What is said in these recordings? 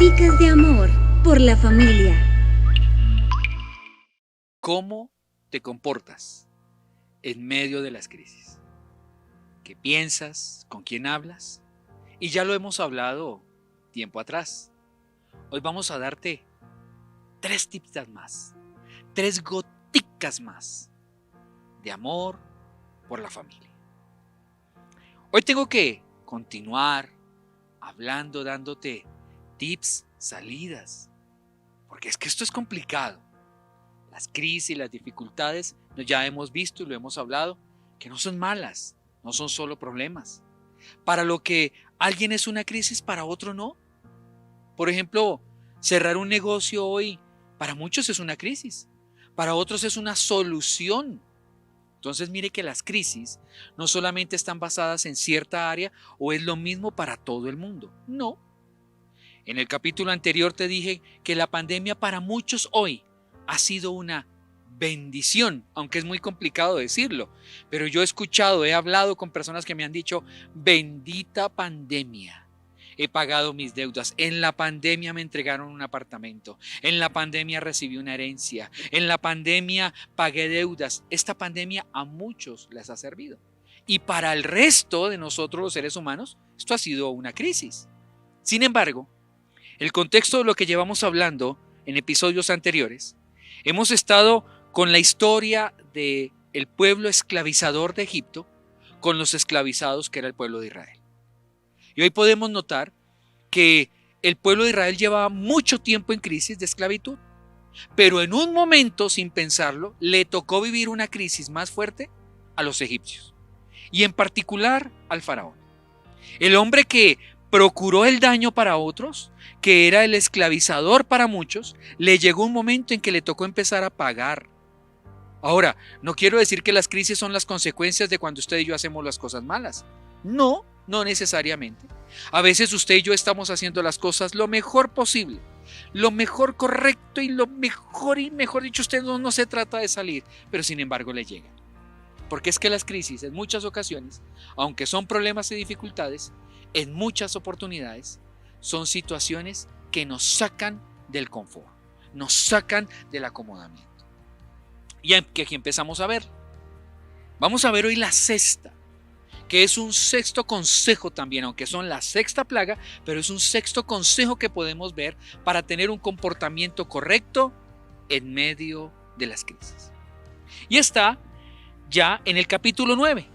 Goticas de amor por la familia. ¿Cómo te comportas en medio de las crisis? ¿Qué piensas? ¿Con quién hablas? Y ya lo hemos hablado tiempo atrás. Hoy vamos a darte 3 tips más, 3 goticas más de amor por la familia. Hoy tengo que continuar hablando, dándote tips, salidas, porque es que esto es complicado. Las crisis, las dificultades, ya hemos visto y lo hemos hablado, que no son malas, no son solo problemas. Para lo que alguien es una crisis, para otro no. Por ejemplo, cerrar un negocio hoy, para muchos es una crisis, para otros es una solución. Entonces mire que las crisis no solamente están basadas en cierta área o es lo mismo para todo el mundo. No. En el capítulo anterior te dije que la pandemia para muchos hoy ha sido una bendición, aunque es muy complicado decirlo, pero yo he escuchado, he hablado con personas que me han dicho, bendita pandemia. He pagado mis deudas. En la pandemia me entregaron un apartamento. En la pandemia recibí una herencia. En la pandemia pagué deudas. Esta pandemia a muchos les ha servido. Y para el resto de nosotros los seres humanos, esto ha sido una crisis. Sin embargo, el contexto de lo que llevamos hablando en episodios anteriores, hemos estado con la historia del pueblo esclavizador de Egipto con los esclavizados que era el pueblo de Israel. Y hoy podemos notar que el pueblo de Israel llevaba mucho tiempo en crisis de esclavitud, pero en un momento, sin pensarlo, le tocó vivir una crisis más fuerte a los egipcios y en particular al faraón. El hombre que procuró el daño para otros, que era el esclavizador para muchos, le llegó un momento en que le tocó empezar a pagar. Ahora, no quiero decir que las crisis son las consecuencias de cuando usted y yo hacemos las cosas malas. No, no necesariamente. A veces usted y yo estamos haciendo las cosas lo mejor posible, lo mejor correcto y mejor dicho, usted no se trata de salir, pero sin embargo le llega. Porque es que las crisis en muchas ocasiones, aunque son problemas y dificultades, en muchas oportunidades son situaciones que nos sacan del confort, nos sacan del acomodamiento. Y aquí empezamos a ver. Vamos a ver hoy la sexta, que es un sexto consejo también, aunque son la sexta plaga, pero es un sexto consejo que podemos ver para tener un comportamiento correcto en medio de las crisis. Y está ya en el capítulo 9,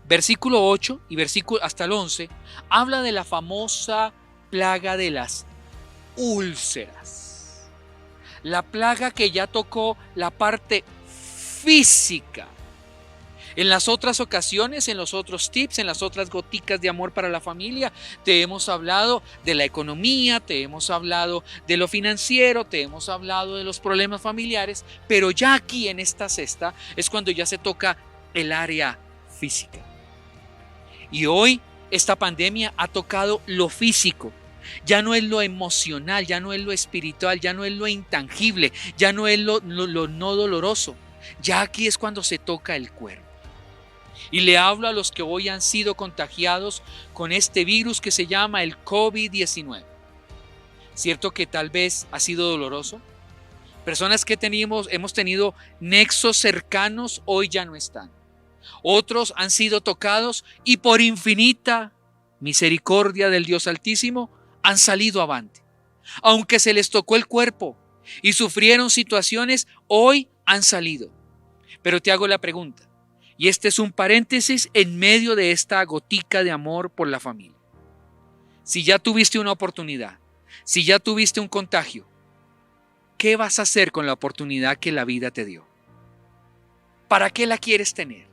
versículo 8 y versículo hasta el 11, habla de la famosa plaga de las úlceras. La plaga que ya tocó la parte física. En las otras ocasiones, en los otros tips, en las otras goticas de amor para la familia, te hemos hablado de la economía, te hemos hablado de lo financiero, te hemos hablado de los problemas familiares, pero ya aquí en esta sexta es cuando ya se toca el área física. Y hoy esta pandemia ha tocado lo físico. Ya no es lo emocional, ya no es lo espiritual, ya no es lo intangible, ya no es lo no doloroso. Ya aquí es cuando se toca el cuerpo. Y le hablo a los que hoy han sido contagiados con este virus que se llama el COVID-19. ¿Cierto que tal vez ha sido doloroso? Personas que hemos tenido nexos cercanos hoy ya no están. Otros han sido tocados y por infinita misericordia del Dios Altísimo han salido avante. Aunque se les tocó el cuerpo y sufrieron situaciones, hoy han salido. Pero te hago la pregunta, y este es un paréntesis en medio de esta gotica de amor por la familia. Si ya tuviste una oportunidad, si ya tuviste un contagio, ¿qué vas a hacer con la oportunidad que la vida te dio? ¿Para qué la quieres tener?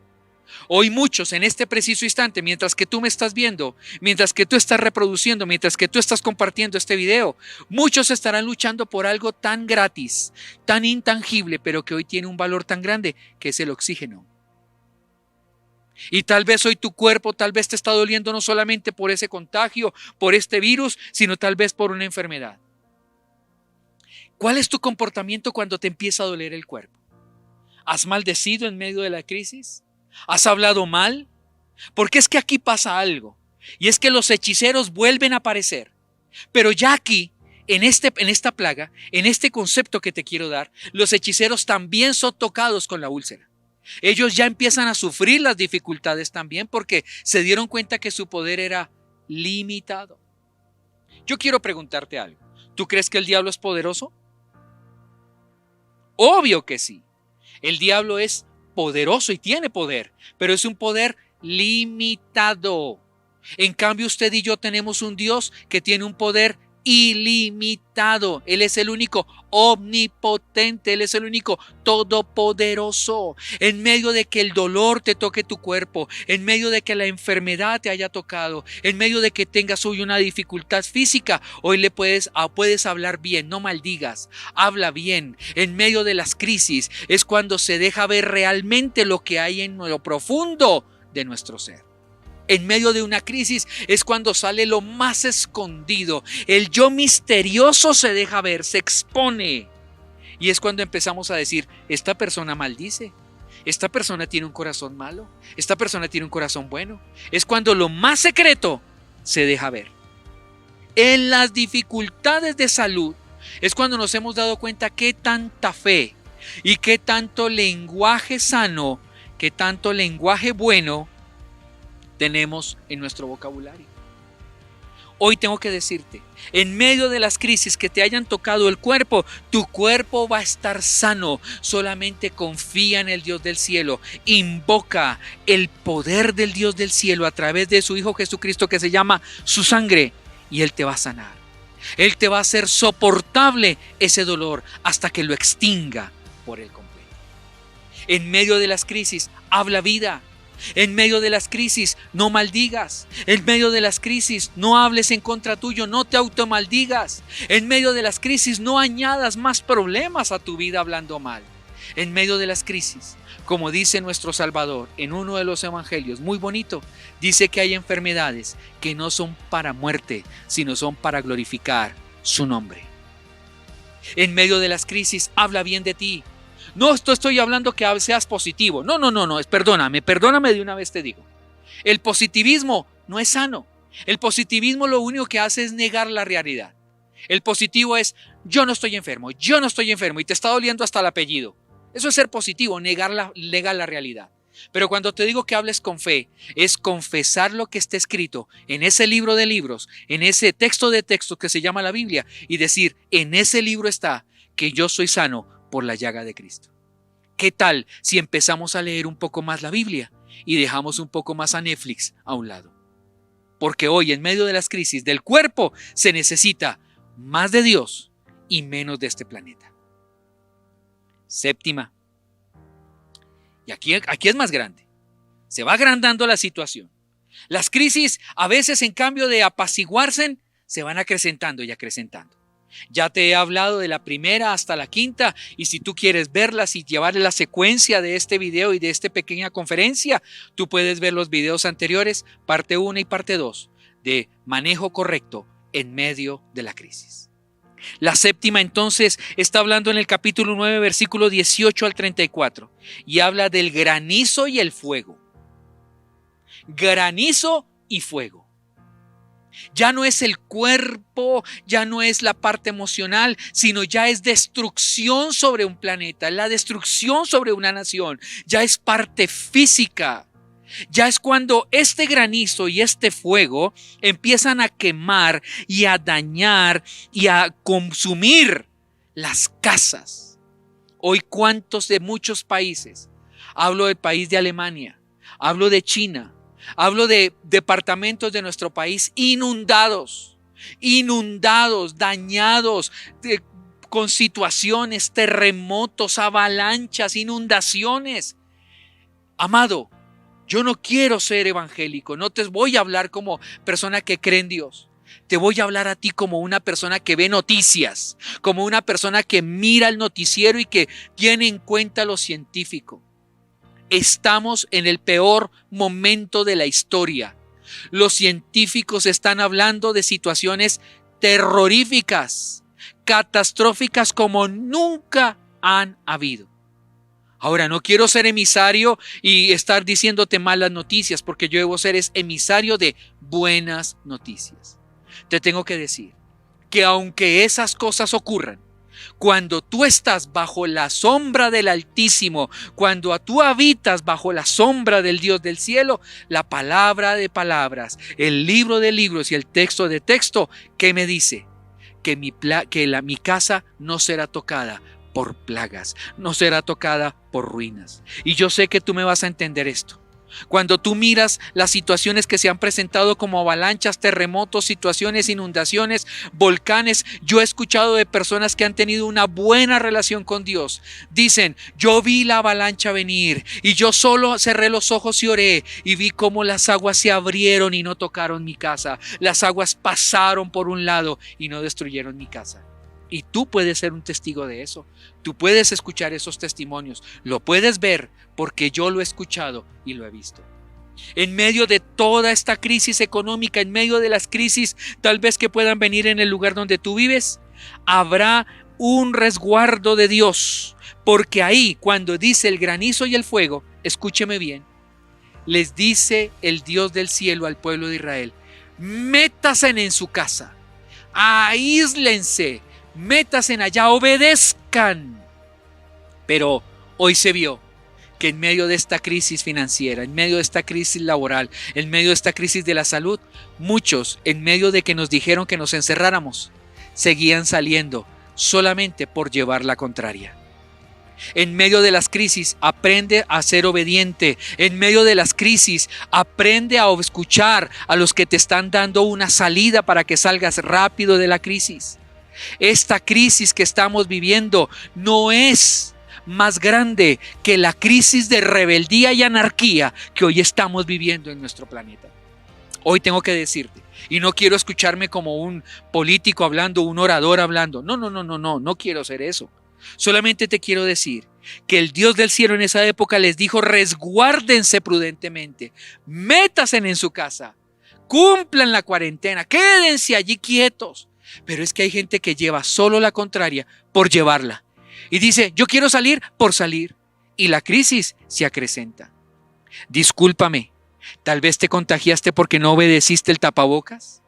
Hoy muchos en este preciso instante, mientras que tú me estás viendo, mientras que tú estás reproduciendo, mientras que tú estás compartiendo este video, muchos estarán luchando por algo tan gratis, tan intangible, pero que hoy tiene un valor tan grande, que es el oxígeno. Y tal vez hoy tu cuerpo, tal vez te está doliendo no solamente por ese contagio, por este virus, sino tal vez por una enfermedad. ¿Cuál es tu comportamiento cuando te empieza a doler el cuerpo? ¿Has maldecido en medio de la crisis? ¿Has hablado mal? Porque es que aquí pasa algo. Y es que los hechiceros vuelven a aparecer. Pero ya aquí en esta plaga, en este concepto que te quiero dar, los hechiceros también son tocados con la úlcera. Ellos ya empiezan a sufrir las dificultades también porque se dieron cuenta que su poder era limitado. Yo quiero preguntarte algo. ¿Tú crees que el diablo es poderoso? Obvio que sí. El diablo es poderoso y tiene poder, pero es un poder limitado. En cambio, usted y yo tenemos un Dios que tiene un poder ilimitado. Él es el único omnipotente, Él es el único todopoderoso. En medio de que el dolor te toque tu cuerpo, en medio de que la enfermedad te haya tocado, en medio de que tengas hoy una dificultad física, hoy le puedes hablar bien, no maldigas, habla bien. En medio de las crisis es cuando se deja ver realmente lo que hay en lo profundo de nuestro ser. En medio de una crisis es cuando sale lo más escondido. El yo misterioso se deja ver, se expone. Y es cuando empezamos a decir, esta persona maldice, esta persona tiene un corazón malo, esta persona tiene un corazón bueno. Es cuando lo más secreto se deja ver. En las dificultades de salud es cuando nos hemos dado cuenta qué tanta fe y qué tanto lenguaje sano, qué tanto lenguaje bueno tenemos en nuestro vocabulario. Hoy tengo que decirte, en medio de las crisis que te hayan tocado el cuerpo, tu cuerpo va a estar sano. Solamente confía en el Dios del cielo. Invoca el poder del Dios del cielo a través de su Hijo Jesucristo, que se llama su sangre, y Él te va a sanar. Él te va a hacer soportable ese dolor hasta que lo extinga por el completo. En medio de las crisis, habla vida. En medio de las crisis, no maldigas. En medio de las crisis, no hables en contra tuyo, no te automaldigas. En medio de las crisis, no añadas más problemas a tu vida hablando mal. En medio de las crisis, como dice nuestro Salvador en uno de los evangelios, muy bonito, dice que hay enfermedades que no son para muerte, sino son para glorificar su nombre. En medio de las crisis, habla bien de ti. No estoy hablando que seas positivo. No. Perdóname de una vez te digo. El positivismo no es sano. El positivismo lo único que hace es negar la realidad. El positivo es, yo no estoy enfermo y te está doliendo hasta el apellido. Eso es ser positivo, negar la realidad. Pero cuando te digo que hables con fe, es confesar lo que está escrito en ese libro de libros, en ese texto de textos que se llama la Biblia, y decir, en ese libro está que yo soy sano por la llaga de Cristo. ¿Qué tal si empezamos a leer un poco más la Biblia y dejamos un poco más a Netflix a un lado? Porque hoy, en medio de las crisis del cuerpo, se necesita más de Dios y menos de este planeta. Séptima. Y aquí es más grande. Se va agrandando la situación. Las crisis, a veces, en cambio de apaciguarse, se van acrecentando y acrecentando. Ya te he hablado de la primera hasta la quinta, y si tú quieres verlas y llevarle la secuencia de este video y de esta pequeña conferencia, tú puedes ver los videos anteriores, parte 1 y parte 2, de manejo correcto en medio de la crisis. La séptima, entonces, está hablando en el capítulo 9, versículo 18 al 34, y habla del granizo y el fuego. Granizo y fuego. Ya no es el cuerpo, ya no es la parte emocional, sino ya es destrucción sobre un planeta, la destrucción sobre una nación, ya es parte física. Ya es cuando este granizo y este fuego empiezan a quemar y a dañar y a consumir las casas. Hoy, ¿cuántos de muchos países? Hablo del país de Alemania, hablo de China, hablo de departamentos de nuestro país inundados, dañados, con situaciones, terremotos, avalanchas, inundaciones. Amado, yo no quiero ser evangélico, no te voy a hablar como persona que cree en Dios. Te voy a hablar a ti como una persona que ve noticias, como una persona que mira el noticiero y que tiene en cuenta lo científico. Estamos en el peor momento de la historia. Los científicos están hablando de situaciones terroríficas, catastróficas como nunca han habido. Ahora, no quiero ser emisario y estar diciéndote malas noticias, porque yo debo ser emisario de buenas noticias. Te tengo que decir que aunque esas cosas ocurran, cuando tú estás bajo la sombra del Altísimo, cuando tú habitas bajo la sombra del Dios del cielo, la palabra de palabras, el libro de libros y el texto de texto, ¿qué me dice? Que mi casa no será tocada por plagas, no será tocada por ruinas. Y yo sé que tú me vas a entender esto. Cuando tú miras las situaciones que se han presentado como avalanchas, terremotos, situaciones, inundaciones, volcanes, yo he escuchado de personas que han tenido una buena relación con Dios. Dicen, yo vi la avalancha venir y yo solo cerré los ojos y oré y vi cómo las aguas se abrieron y no tocaron mi casa. Las aguas pasaron por un lado y no destruyeron mi casa. Y tú puedes ser un testigo de eso. Tú puedes escuchar esos testimonios. Lo puedes ver porque yo lo he escuchado y lo he visto. En medio de toda esta crisis económica, en medio de las crisis tal vez que puedan venir en el lugar donde tú vives, habrá un resguardo de Dios. Porque ahí, cuando dice el granizo y el fuego, escúcheme bien, les dice el Dios del cielo al pueblo de Israel, métanse en su casa, aíslense, métanse allá, obedezcan. Pero hoy se vio que en medio de esta crisis financiera, en medio de esta crisis laboral, en medio de esta crisis de la salud, muchos, en medio de que nos dijeron que nos encerráramos, seguían saliendo solamente por llevar la contraria. En medio de las crisis, aprende a ser obediente. En medio de las crisis, aprende a escuchar a los que te están dando una salida para que salgas rápido de la crisis. Esta crisis que estamos viviendo no es más grande que la crisis de rebeldía y anarquía que hoy estamos viviendo en nuestro planeta. Hoy tengo que decirte, y no quiero escucharme como un político hablando, un orador hablando. No quiero ser eso. Solamente te quiero decir que el Dios del cielo en esa época les dijo, resguárdense prudentemente, métanse en su casa, cumplan la cuarentena, quédense allí quietos. Pero es que hay gente que lleva solo la contraria por llevarla. Y dice, yo quiero salir por salir. Y la crisis se acrecenta. Discúlpame, tal vez te contagiaste porque no obedeciste el tapabocas.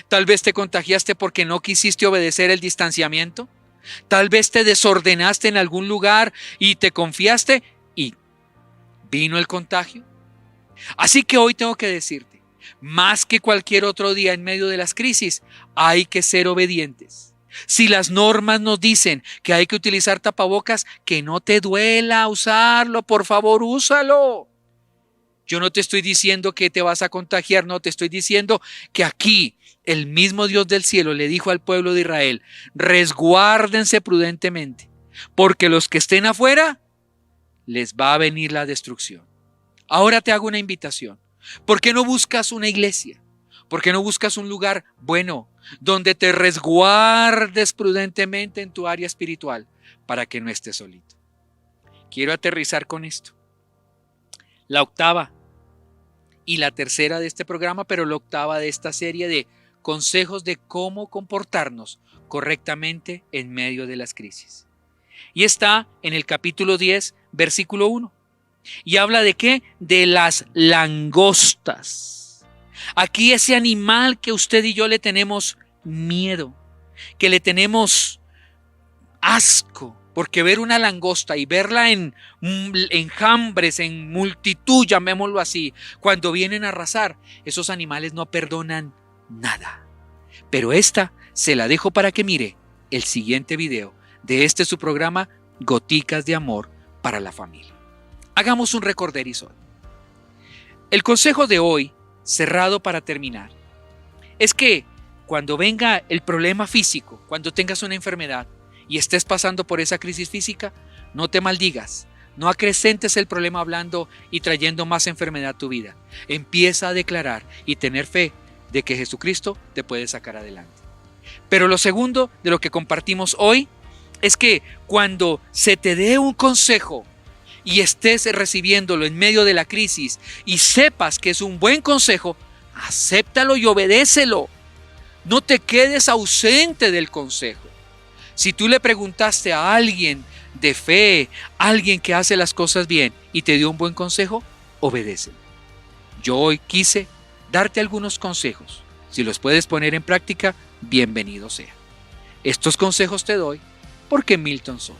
Tal vez te contagiaste porque no quisiste obedecer el distanciamiento. Tal vez te desordenaste en algún lugar y te confiaste y vino el contagio. Así que hoy tengo que decirte, más que cualquier otro día en medio de las crisis, hay que ser obedientes. Si las normas nos dicen que hay que utilizar tapabocas, que no te duela usarlo, por favor, úsalo. Yo no te estoy diciendo que te vas a contagiar, no, te estoy diciendo que aquí el mismo Dios del cielo le dijo al pueblo de Israel, resguárdense prudentemente, porque los que estén afuera, les va a venir la destrucción. Ahora te hago una invitación. ¿Por qué no buscas una iglesia? ¿Por qué no buscas un lugar bueno, donde te resguardes prudentemente en tu área espiritual para que no estés solito? Quiero aterrizar con esto. La octava y la tercera de este programa, pero la octava de esta serie de consejos de cómo comportarnos correctamente en medio de las crisis. Y está en el capítulo 10, versículo 1. Y habla de ¿qué? De las langostas. Aquí ese animal que usted y yo le tenemos miedo, que le tenemos asco, porque ver una langosta y verla en enjambres, en multitud, llamémoslo así, cuando vienen a arrasar, esos animales no perdonan nada. Pero esta se la dejo para que mire el siguiente video de su programa Goticas de Amor para la Familia. Hagamos un recorderis hoy. El consejo de hoy, cerrado para terminar, es que cuando venga el problema físico, cuando tengas una enfermedad y estés pasando por esa crisis física, no te maldigas, no acrecentes el problema hablando y trayendo más enfermedad a tu vida. Empieza a declarar y tener fe de que Jesucristo te puede sacar adelante. Pero lo segundo de lo que compartimos hoy es que cuando se te dé un consejo y estés recibiéndolo en medio de la crisis y sepas que es un buen consejo, acéptalo y obedécelo. No te quedes ausente del consejo. Si tú le preguntaste a alguien de fe, alguien que hace las cosas bien y te dio un buen consejo, obedécelo. Yo hoy quise darte algunos consejos. Si los puedes poner en práctica, bienvenido sea. Estos consejos te doy porque Milton soy.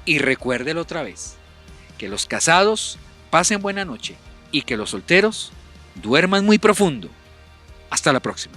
Y recuérdelo otra vez, que los casados pasen buena noche y que los solteros duerman muy profundo. Hasta la próxima.